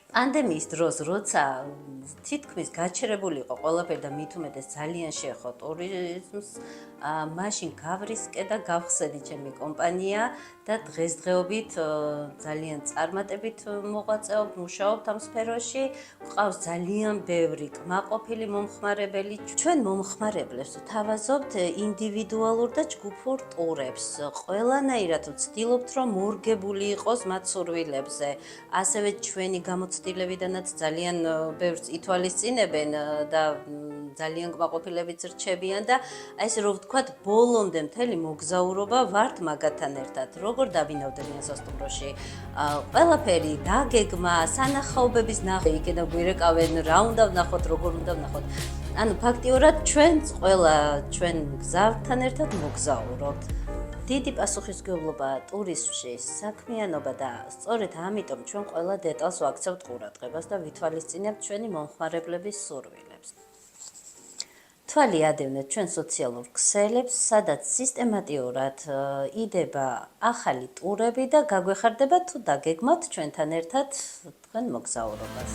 პანდემიის დროს, როცა თითქმის გაჩერებული იყო ყველაფერი და მით უმეტეს ძალიან შეეხო ტურიზმს, მაშინ გავრისკე და გავხსენე ჩემი კომპანია და დღესდღეობით ძალიან წარმატებით მოღვაწეობ, მუშაობთ ამ სფეროში. გვყავს ძალიან ბევრი კმაყოფილი მომხმარებელი. ჩვენ მომხმარებლებს ვთავაზობთ ინდივიდუალურ და ჯგუფურ ტურებს. ყველანაირად ვცდილობთ, რომ მორგებული იყოს მათ სურვილებზე. ასევე ჩვენი გამოცდილებიდანაც ძალიან ბევრს ითვალისწინებენ და ძალიან კმაყოფილებიც რჩებიან და ესე რომ ვთქვათ, ბოლომდე მთელი მოგზაურობა ვართ მაგათთან ერთად. როგორ დავინავდნენ სასტუმროში? ყველაფერი დაგეგმა, სანახაობების ნახვა, იქიდან გვირეკავენ, რა უნდა ვნახოთ, როგორ უნდა ვნახოთ. ანუ ფაქტიურად ჩვენც ყველა ჩვენ გზავთან ერთად მოგზაურობთ. დიდი პასუხისმგებლობა ტურიზმში, საქმიანობა და სწორედ ამიტომ ჩვენ ყველა დეტალს ვაქცევთ ყურადღებას და ვითვალისწინებთ ჩვენი მომხმარებლების სურვილებს. თვალი ადევნეთ ჩვენ სოციალურ ქსელებს, სადაც სისტემატიურად იდება ახალი ტურები და გაგვეხარდება თუ დაგეგმოთ ჩვენთან ერთად თქვენ მოგზაურობას.